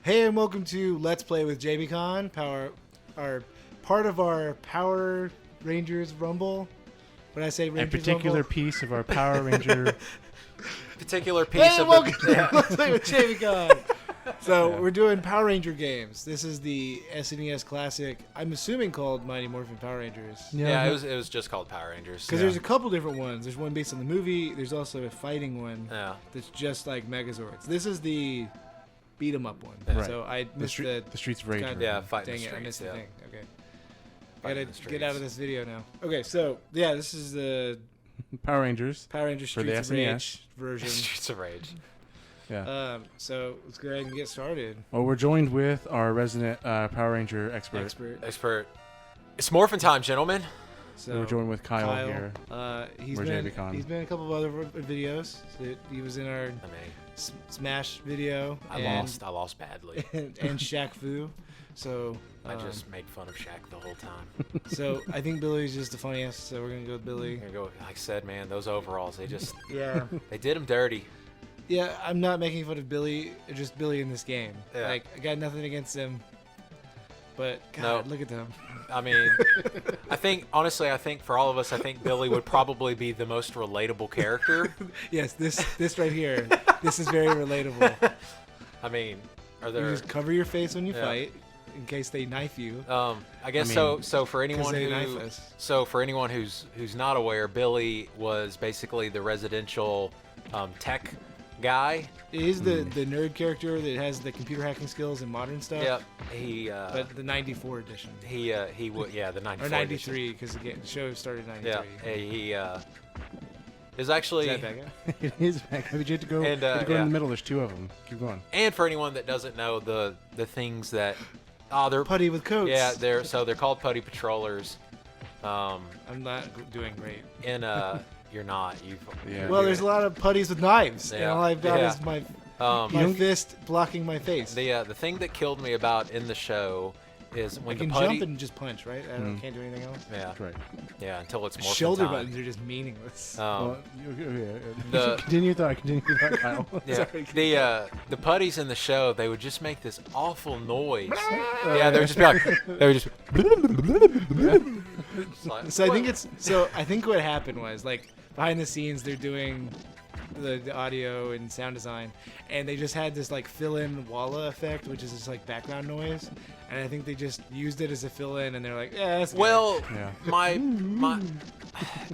Hey, and welcome to Let's Play with JABEcon, part of our Power Rangers Rumble. When I say Rangers A particular Rumble, piece of our Power Ranger. Particular piece hey, of welcome the, to Let's Play with JABEcon. So Yeah. we're doing Power Ranger games. This is the SNES classic. I'm assuming called Mighty Morphin Power Rangers. yeah, it was just called Power Rangers. Because there's a couple different ones. There's one based on the movie. There's also a fighting one Yeah. that's just like Megazords. This is the beat 'em up one. Right. So I missed the Streets of Rage. God, Yeah, fighting dang the it, I missed streets, the yeah. thing. Okay. Fighting Gotta the get out of streets. this video now. Okay, so yeah, this is the Power Rangers. Power Rangers For the Streets of SNES. Rage version. Streets of Rage. Yeah. So let's go ahead and get started. Well, we're joined with our resident Power Ranger expert. Expert. It's morphin' time, gentlemen. So We're joined with Kyle here. He's We're been JABEcon. he's been in a couple of other videos. So he was in our I mean, Smash video. I lost badly. and Shaq Fu. So I just made fun of Shaq the whole time. so I think Billy's just the funniest. So we're gonna go with Billy. I'm gonna go, like I said, man, those overalls, they Yeah. they did him dirty. Yeah, I'm not making fun of Billy, just Billy in this game. Yeah. Like, I got nothing against him, but God, look at them. I mean, honestly, I think for all of us, I think Billy would probably be the most relatable character. Yes, this right here, this is very relatable. I mean, are You there? just cover your face when you Yeah. fight, in case they knife you. I guess I mean, so. For 'Cause anyone they who, knife us. so for anyone who's not aware, Billy was basically the residential tech guy. He's the nerd character that has the computer hacking skills and modern stuff. Yep. He But the 94 edition. he would the 94 Or 93, because the show started in 93. Yeah. He is actually. Is that bad guy? It is back. But you had to go, And, you had to go yeah. in the middle. There's two of them. Keep going. And for anyone that doesn't know the things that they're Putty with coats. yeah they're called putty patrollers. I'm not doing great. And you're not Yeah. Well, there's a lot of putties with knives, and Yeah. all I've got Yeah. is my you fist blocking my face. the thing that killed me about in the show is I when can the putty jump and just punch, right? I can't do anything else. yeah That's right. yeah until it's more Shoulder time. buttons are just meaningless. Well, the- continue your thought. Continue your thought, Kyle. Yeah, Sorry. the putties in the show, they would just make this awful noise. Yeah, they would just be like, they would just. It's like, So I think what? I think what happened was, like, behind the scenes they're doing the audio and sound design, and they just had this like fill-in walla effect, which is just like background noise, and I think they just used it as a fill-in, and they're like, yeah, that's good. Well, Yeah. my,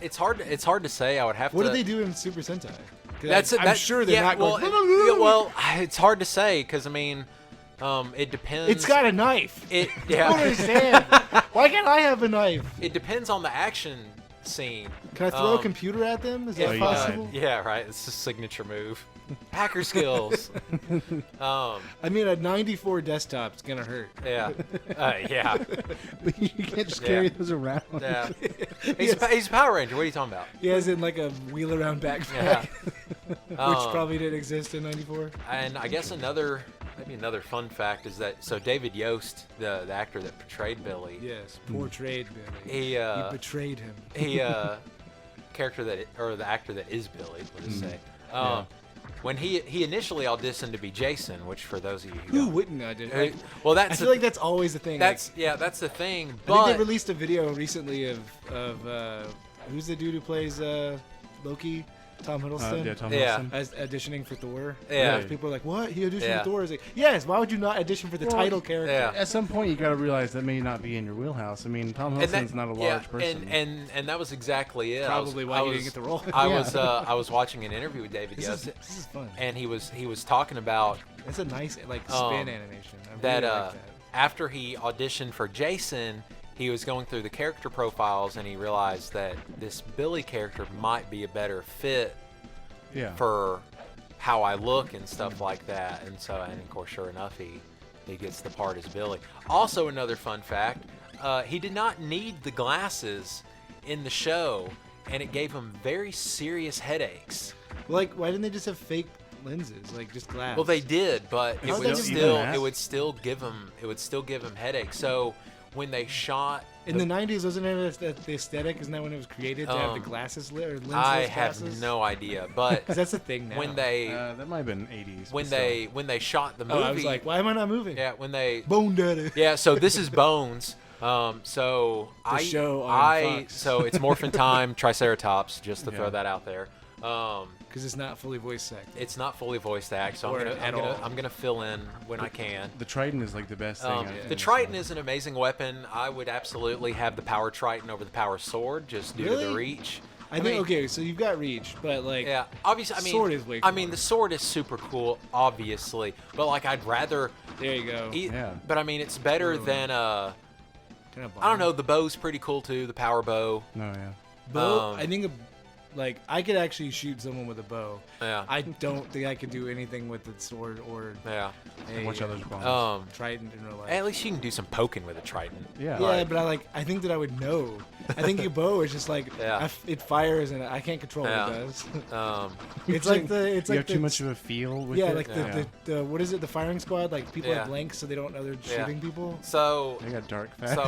it's hard to say. I would have What to. did they do in Super Sentai? 'Cause That's I'm sure they're not well, going. well, it's hard to say because I mean, it depends. It's got a knife. it. I don't Yeah, understand. Why can't I have a knife? it depends on the action scene. Can I throw a computer at them? Is that If, possible? yeah, right. It's a signature move. Hacker skills. I mean, a 94 desktop's gonna hurt. Yeah. Yeah. But you can't just carry Yeah. those around. Yeah. He's a Power Ranger. What are you talking about? He has in like a wheel-around backpack, Yeah. which Um, probably didn't exist in '94. And I guess maybe another fun fact is that David Yost, the actor that portrayed Billy, Yes, portrayed Billy. he He betrayed him. the actor that is Billy, let's say. Yeah. When he initially auditioned to be Jason, which for those of you Who don't- wouldn't I did? Hey, well, I feel like that's always the thing. that's the thing. I think But they released a video recently of who's the dude who plays Loki? Tom Hiddleston. Yeah, Tom Yeah. Hiddleston. As auditioning for Thor. Yeah. And people are like, "What? He auditioned Yeah. for Thor?" It's like, yes. Why would you not audition for the Well, title character? yeah. At some point, you got to realize that may not be in your wheelhouse. I mean, Tom and Hiddleston's not a large person. And that was exactly it. Probably why he didn't get the role. I Yeah. was watching an interview with David This Yost, is fun. and he was talking about That's a nice like spin animation. I really that like that. after he auditioned for Jason, he was going through the character profiles and he realized that this Billy character might be a better fit Yeah. for how I look and stuff like that. And of course, sure enough, he gets the part as Billy. Also, another fun fact, he did not need the glasses in the show, and it gave him very serious headaches. Like, why didn't they just have fake lenses, like just glass? Well, they did, but it How'd would that still even it would still give him headaches. So when they shot In the 90s, wasn't it the aesthetic? Isn't that when it was created to have the glasses lit or lensless I glasses? have no idea, but 'Cause that's a thing now. when they that might have been 80s. when but they shot the movie, I was like, why am I not moving? yeah, when they Bone Daddy. yeah, so this is Bones. So show on Fox. so it's Morphin Time Triceratops, just to throw that out there. Because it's not fully voice acted. It's not fully voiced act, so Or at all. I'm gonna fill in when I can. the Triton is like the best thing. The Triton is an amazing weapon. I would absolutely have the Power Triton over the Power Sword, just due to the Really? reach. I think, okay, so you've got reach, but like, Yeah, obviously. I mean, sword is way I mean, cooler. the sword is super cool, obviously, but like I'd rather. there you go. Yeah. But I mean, it's better Ooh. than Kind of I don't know. The bow's pretty cool too. The Power Bow. No, yeah. Bow, I think, like, I could actually shoot someone with a bow. Yeah. I don't think I could do anything with the sword or Yeah. a Watch out, those bombs. trident in real life. At least you can do some poking with a Triton. Yeah. Yeah, but I think that I would know. I think a bow is just like Yeah. it fires and I can't control Yeah. what it does. You it's like the it's you like have the, too much of a feel with yeah, it. like the what is it? The firing squad. Like people Yeah. have blanks, so they don't know they're Yeah. shooting people. So They got dark fast. So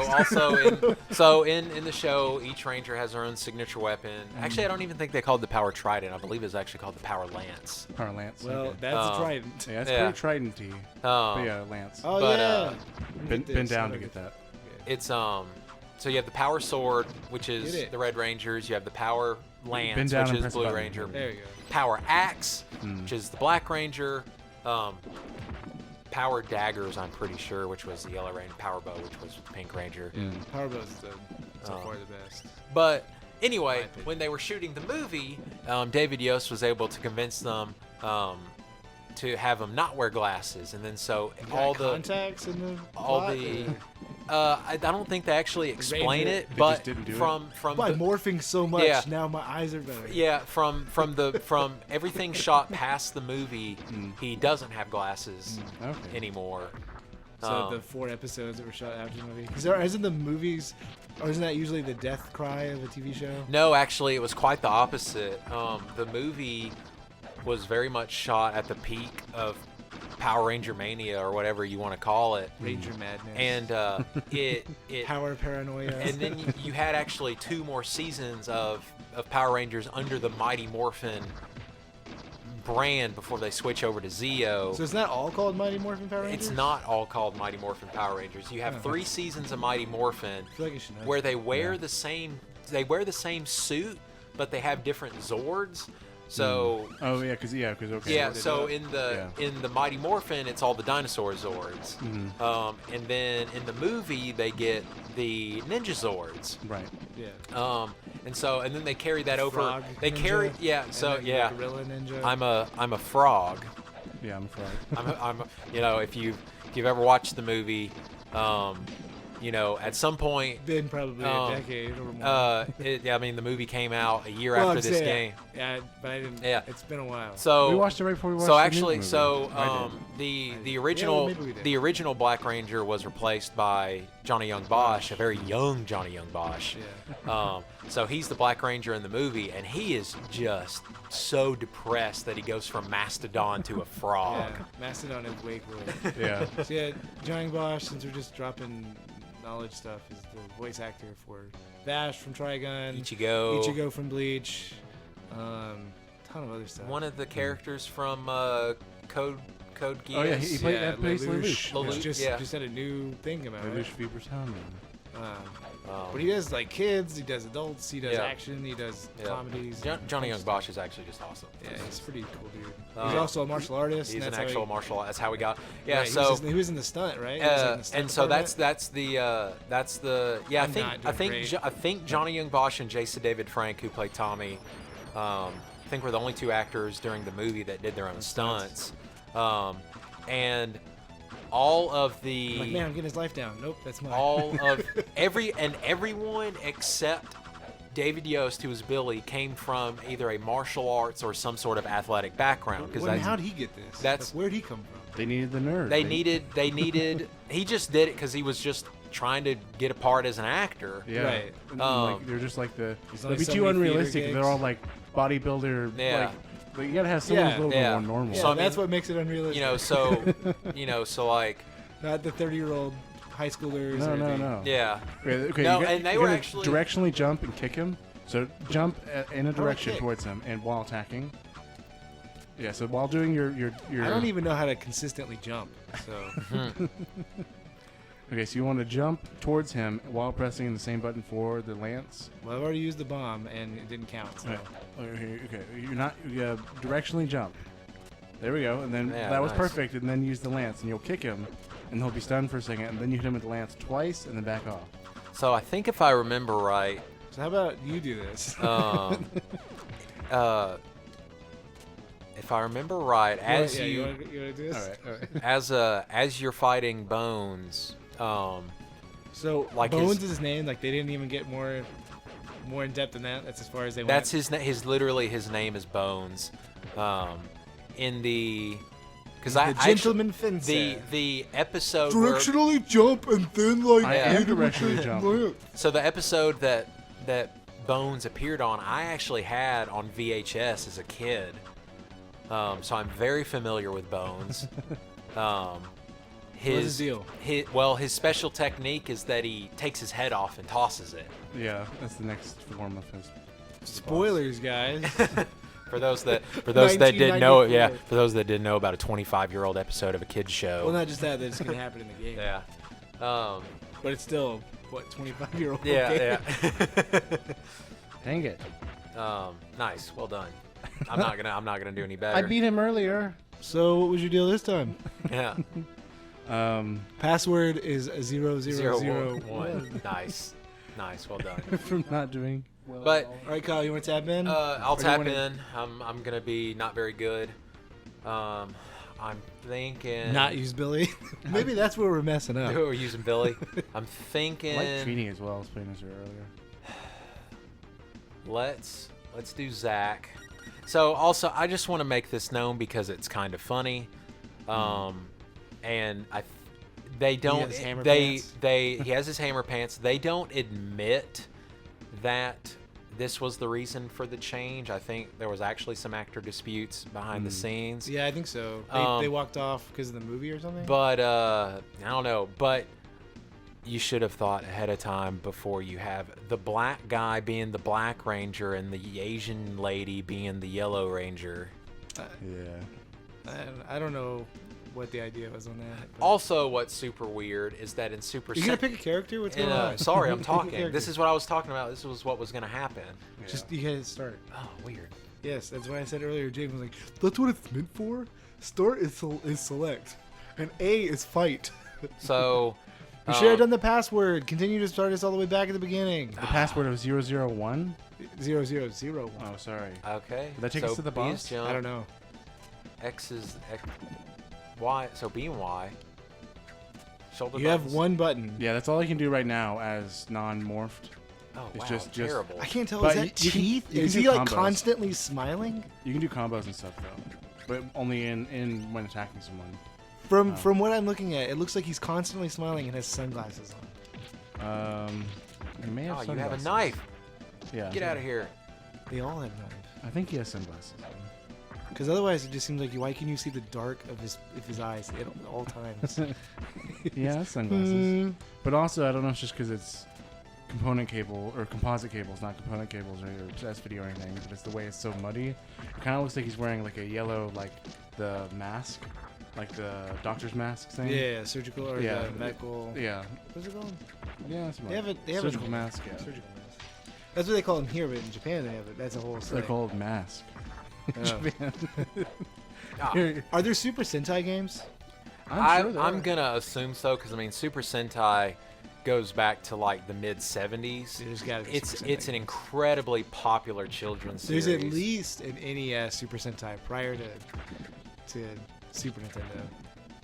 also in the show, each ranger has their own signature weapon. Actually, I don't even think they called it the Power Trident. I believe it's actually called the Power Lance. Power Lance. Well, okay. that's a trident. Yeah, it's Yeah. pretty Triton-y. But yeah, Lance. Oh But, yeah. Been down to get that. It's So you have the Power Sword, which Get is it. the Red Rangers. You have the Power Lance, Bend down which and is press the Blue button. Ranger. There you go. Power Axe, which is the Black Ranger. Power Daggers, I'm pretty sure, which was the Yellow Ranger. Power Bow, which was the Pink Ranger. Power Bow's so far the best. But anyway, opinion. when they were shooting the movie, David Yost was able to convince them to have them not wear glasses, and then so all the contacts in the all plot, the or- I don't think they actually explain Ranger- it, They but just didn't do it? from by the, morphing so much, Yeah. now my eyes are better. yeah from everything shot past the movie, he doesn't have glasses Okay. anymore. So the 4 episodes that were shot after the movie, because isn't the movies, or isn't that usually the death cry of a TV show? No, actually, it was quite the opposite. The movie was very much shot at the peak of Power Ranger mania, or whatever you want to call it, Ranger madness and it power paranoia. and then you had actually 2 more seasons of Power Rangers under the Mighty Morphin brand before they switch over to Zeo. So it's not all called Mighty Morphin Power Rangers? It's not all called Mighty Morphin Power Rangers. You have 3 seasons of Mighty Morphin I feel like you should know. where they wear the same suit, but they have different Zords. So Oh yeah, because okay. yeah, so in the Mighty Morphin, it's all the dinosaur Zords, and then in the movie they get the Ninja Zords, Right. Yeah. and then they carry that over. Frog They ninja, carry and so then yeah. the Gorilla ninja. I'm a frog. Yeah, I'm afraid. I'm if you've ever watched the movie, at some point. Been probably a decade or more. I mean, the movie came out a year Well, after I'm this saying, game. Yeah, but I didn't. Yeah. It's been a while. So We watched it right before we watched So the new actually, movie. so I the Yeah, original maybe we did. the original Black Ranger was replaced by Johnny Young Bosch, a very young Johnny Young Bosch. Yeah. So he's the Black Ranger in the movie, and he is just so depressed that he goes from Mastodon to a frog. Yeah. Mastodon is way cooler. Yeah. So yeah, Johnny Bosch, since we're just dropping knowledge stuff, is the voice actor for Vash from Trigun, Ichigo, from Bleach, ton of other stuff. one of the characters from Code Geass. Oh, yeah, he played that plays Lelouch. Lelouch, Which yeah. just had a new thing about Lelouch it. Fever's Hound. But he does like kids, he does adults, he does Yeah. action, he does Yeah. comedies. Johnny Young Bosch is actually just awesome. Yeah, he's a pretty cool dude. Um, He's also a martial artist. He's and an that's how actual he, martial art. That's how we got. Yeah. right, So he was in the stunt, right? He was, like, in the stunt and so department. that's the yeah. I'm not I doing think great. I think Johnny Young Bosch and Jason David Frank, who played Tommy, I think were the only 2 actors during the movie that did their own stunts. And all of the I'm like, man, I'm getting his life down. Nope, that's mine. all of everyone except David Yost, who was Billy, came from either a martial arts or some sort of athletic background. Because how'd he get this? that's- Like, where'd he come from? They needed the nerd. they needed. He just did it because he was just trying to get a part as an actor. Yeah. Right. And, Um, they're just like the. There's They'd only be so too many theater unrealistic. gigs. They're all like bodybuilder. Yeah. Like you gotta have someone who's a little Yeah. bit more normal. Yeah, So, I mean, that's what makes it unrealistic. So like Not the 30-year-old high schoolers. No, or no, the, no. Yeah. Okay, No, you and they you're were gonna actually- directionally jump and kick him. So jump in a direction kick? towards him, and while attacking. Yeah. So while doing your I don't even know how to consistently jump. So Okay, so you want to jump towards him while pressing the same button for the lance. well, I've already used the bomb and it didn't count. So. Okay, you're not directionally jump. There we go, and then Yeah, that was nice. perfect. And then use the lance, and you'll kick him, and he'll be stunned for a second, and then you hit him with the lance twice, and then back off. So I think if I remember right, So how about you do this? if I remember right, as you you wanna do this? All right. as you're fighting Bones, So Like Bones his- is his name. Like they didn't even get more in depth than that. That's as far as they that's went. his literally his name is Bones. In the because The I gentleman actually, fencer. the episode where, jump and then like I am directionally jump. so the episode that Bones appeared on, I actually had on VHS as a kid. So I'm very familiar with Bones. his deal? His special technique is that he takes his head off and tosses it. Yeah, that's the next form of his. Spoilers, guys. For those that didn't know, 1994. yeah. For those that didn't know about a 25-year-old episode of a kids show. Well, not just that. That's gonna happen in the game. Yeah. But it's still what 25-year-old. Yeah. Dang it! Nice. Well done. I'm not gonna do any better. I beat him earlier. So what was your deal this time? Yeah. Password is 00001. 0-1. Nice. Well done. From not doing well. But All right, Kyle, you want to tap in? I'll Or do you tap wanna- in. I'm gonna be not very good. I'm thinking. Not use Billy. Maybe that's where we're messing up. We're using Billy. I'm I thinking. like Trini as well. I was playing this earlier. Let's do Zach. So also, I just want to make this known because it's kind of funny, and they don't has hammer they pants. he has his hammer pants. They don't admit that this was the reason for the change. I think there was actually some actor disputes behind the scenes. Yeah, I think so. They walked off because of the movie or something. But I don't know. But you should have thought ahead of time before you have the black guy being the Black Ranger and the Asian lady being the Yellow Ranger. Yeah. I don't know what the idea was on that. but- Also, what's super weird is that in Super you gonna pick a character? What's going on? sorry, I'm Pick a talking. character. This is what I was talking about. This was what was going to happen. Just you gotta start. Oh, weird. Yes, that's why I said earlier. James was like, "That's what it's meant for. Start is select, and A is fight." So, You should have done the password. Continue to start us all the way back at the beginning. The password of 001. 0001. Oh, sorry. Okay. Did that take so us to the B is boss? jump, I don't know. X is X, Y. So B and Y. Shoulder You have buttons. one button. Yeah, that's all I can do right now as non-morphed. Oh, It's wow. just- Terrible. I can't tell. But Is that you can- teeth? you can Is do he like combos. constantly smiling? You can do combos and stuff though, but only in when attacking someone. From what I'm looking at, it looks like he's constantly smiling and has sunglasses on. He may have Oh, you sunglasses. have a knife. Yeah. Get out of here. They all have knives. I think he has sunglasses. Because otherwise, it just seems like why can you see the dark of his eyes at all times? He has sunglasses. But also, I don't know if it's just because it's component cable or composite cables, not component cables or S-video or anything. But it's the way it's so muddy. It kind of looks like he's wearing like a yellow, like the mask, like the doctor's mask thing. Yeah, surgical or Yeah. the medical. Yeah. What's it called? Yeah. That's They have it. They have surgical it. mask. Yeah. Surgical mask. That's what they call them here, but in Japan they have it. That's a whole. They're thing. called mask. Oh. Ah, Are there Super Sentai games? I'm gonna assume so because I mean Super Sentai goes back to like the mid '70s. There's got to be. It's Super it's Sentai an games. incredibly popular children's There's series. at least an NES Super Sentai prior to Super Nintendo,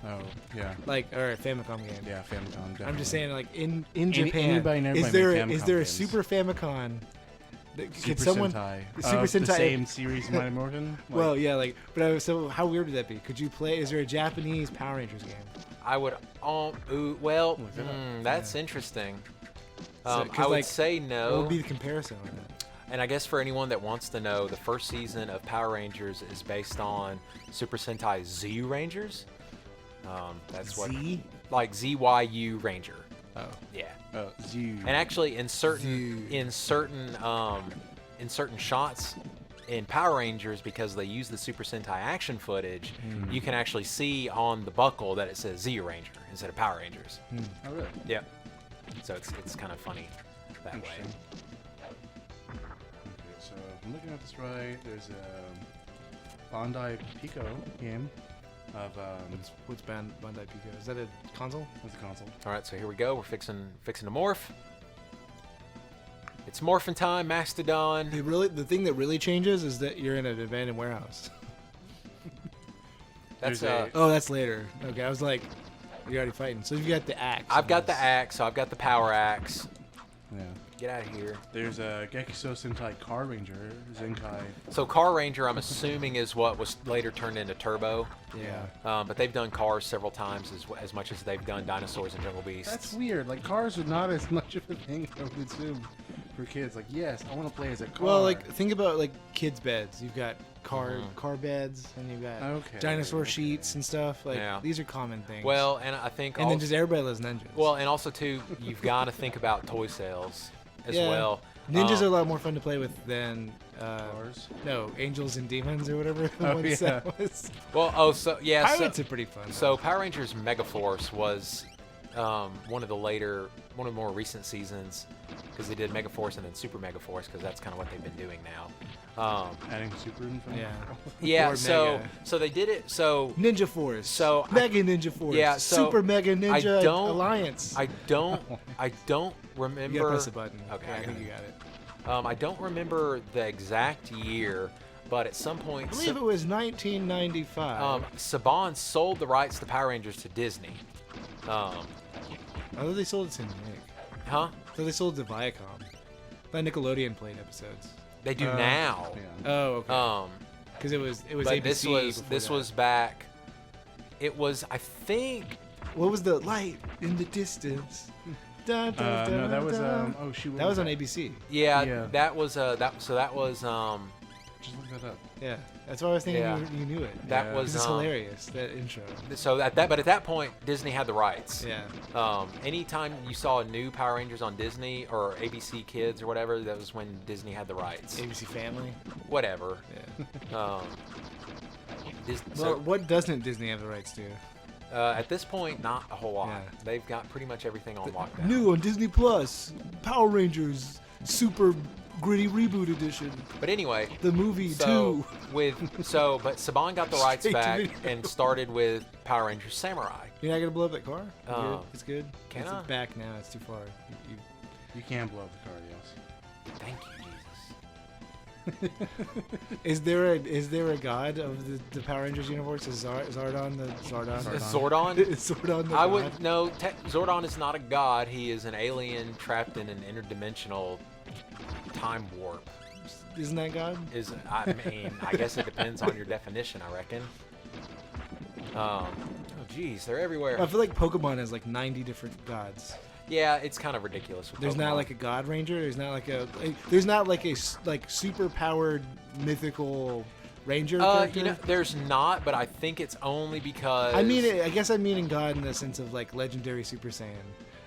Oh yeah. like or a Famicom game. Yeah. Famicom. Definitely. I'm just saying, like in Japan, anybody and is everybody there make is there a Famicom Super Famicom? Super Could someone? Sentai. Super The Sentai- same series, Mighty Morphin. Like, Well, yeah, like, so how weird would that be? Could you play? Is there a Japanese Power Rangers game? I would. That's interesting. So- 'cause, I would like, say What no. would be the comparison on that? And I guess for anyone that wants to know, the first season of Power Rangers is based on Super Sentai Z Rangers. That's what Z? like ZYU Ranger. Oh. Yeah. Z. And actually, in certain shots in Power Rangers, because they use the Super Sentai action footage, you can actually see on the buckle that it says Z Ranger instead of Power Rangers. Oh, really? Yep. So it's kind of funny that way. Interesting. Okay, so if I'm looking at this right, there's a Bandai Pico game of What's Bandai Pico? Is that a console? what's the console? All right, so here we go. We're fixing to morph. It's morphin' time, Mastodon. The thing that really changes is that you're in an abandoned warehouse. That's There's Oh, that's later. Okay, I was like, you're already fighting. So you've got the axe. I've got the axe, so I've got the power axe. Yeah. Get out of here. There's a Gekiso Sentai Car Ranger Zenkai. So Car Ranger, I'm assuming, is what was later turned into Turbo. Yeah. But they've done cars several times as much as they've done dinosaurs and jungle beasts. That's weird. Like cars are not as much of a thing I would assume for kids. Like, yes, I want to play as a car. Well, like think about like kids' beds. You've got car beds, and you've got dinosaur sheets and stuff. Like these are common things. Well, and I think and then just everybody loves ninjas. Well, and also too, you've got to think about toy sales as well. Ninjas are a lot more fun to play with than cars. No, Angels and Demons or whatever. Yeah. Was. Well, Pirates are pretty fun. So Power Rangers Megaforce was one of the more recent seasons, because they did Megaforce and then Super Megaforce, because that's kind of what they've been doing now. Adding Super in front. Yeah. Or So Mega. they did it. So Ninja Force. So Mega Ninja Force. Yeah. So Super Mega Ninja Alliance. I don't remember. You gotta press the button. Okay, Yeah, I I think got you got it. I don't remember the exact year, but at some point, I believe it was 1995. Saban sold the rights to Power Rangers to Disney. I thought they sold it to Nick. Huh? I thought they sold it to Viacom. That Nickelodeon played episodes. They do now. Yeah. Oh, okay. Because it was But ABC. this before was back. It was, I think. What was the light in the distance? Dun, dun, dun, No, that was dun. oh shoot. what That was that? on ABC. Yeah, Yeah. that was that was Just look that up. Yeah, that's why I was thinking Yeah. you knew it. that Yeah. was It's hilarious, that intro. So at that point, Disney had the rights. Yeah. Anytime you saw a new Power Rangers on Disney or ABC Kids or whatever, that was when Disney had the rights. ABC Family. Whatever. Yeah. Dis- Well, so, what doesn't Disney have the rights to? at this point, not a whole lot. Yeah. They've got pretty much everything on lockdown. New on Disney Plus, Power Rangers Super Gritty Reboot Edition. But anyway, The movie so too. but Saban got the rights Straight to back video. and started with Power Rangers Samurai. You're not gonna blow up that car? You Uh, good? It's good. can it's I? back now. It's too far. You can blow up the car, yes. Thank you, Jesus. Is there a god of the Power Rangers universe? Is Zordon the Zordon? Zordon? Is Zordon the I god? would no. Zordon is not a god. He is an alien trapped in an interdimensional time warp. Isn't that God? I mean, I guess it depends on your definition. I reckon. Oh, geez, they're everywhere. I feel like Pokemon has like 90 different gods. Yeah, it's kind of ridiculous. With There's not Pokemon. like a God Ranger. There's not like a super powered mythical Ranger character. There's not, but I think it's only because. I guess I mean in God in the sense of like legendary Super Saiyan.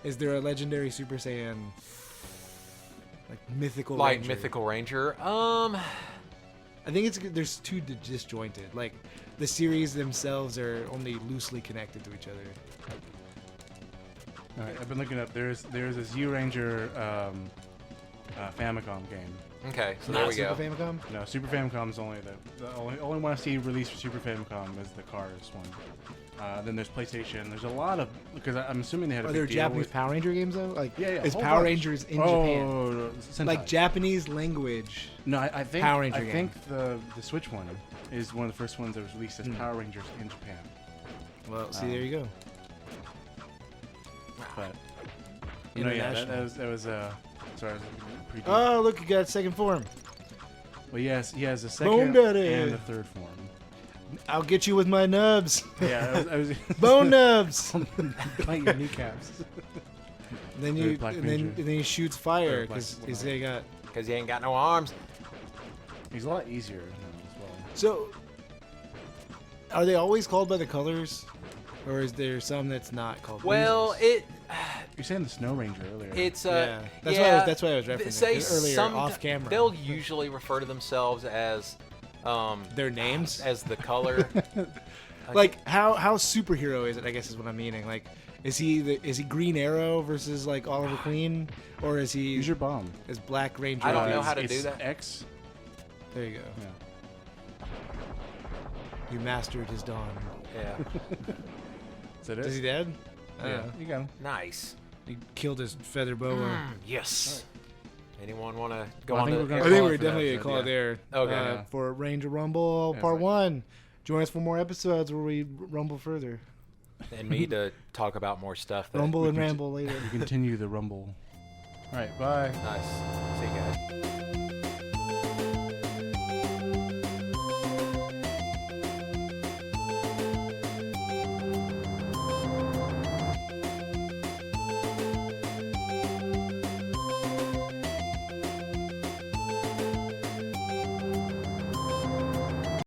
Is there a legendary Super Saiyan, like mythical? Like Ranger? mythical Ranger. I think there's too disjointed. Like the series themselves are only loosely connected to each other. All right, I've been looking up. There's a Z Ranger Famicom game. Okay, so Not there we go. Super Famicom. No, Super Famicom is only the only one I see released for Super Famicom is the Cars one. Then there's PlayStation. There's a lot of because I'm assuming they had a Are big there deal Japanese with, Power Ranger games though? Like, yeah, is whole Power bunch. Rangers in Japan? No, Sentai. Like Japanese language. No, I think Power Ranger I game. think the Switch one is one of the first ones that was released as Power Rangers in Japan. Well, see, there you go. But no, yeah, International. that was sorry, I was pretty deep. Oh, look, you got second form. Well, yes, he has a Bone second Daddy. and a third form. I'll get you with my nubs. Yeah, I was Bone nubs. bite your kneecaps. then Or you Black and then, Ranger. and then he shoots fire Or Black- because they got. Because he ain't got no arms. He's a lot easier now as well. So, are they always called by the colors? Or is there some that's not called Well, Rangers? You're saying the Snow Ranger earlier. it's Yeah, that's why I was referencing say it earlier some- off camera. They'll usually refer to themselves as Their names? as the color. Like how superhero is it? I guess is what I'm meaning. Like, is he Green Arrow versus like Oliver Queen, or is he Use your bomb. is Black Ranger? I don't know It's- how to it's do that. X. There you go. Yeah. You mastered his dawn. Yeah, Is that it? Is he dead? Yeah. You got him. nice. He killed his feather boa. Yes. Anyone want to go Well, I on think to? we're gonna I think call it we're for that definitely a episode, call yeah. there. Okay. Yeah. For Ranger Rumble Yeah, Part it's like- 1. Join us for more episodes where we rumble further. And me to talk about more stuff. That, Rumble and can ramble later. We continue the rumble. All right. Bye. Nice. See you guys.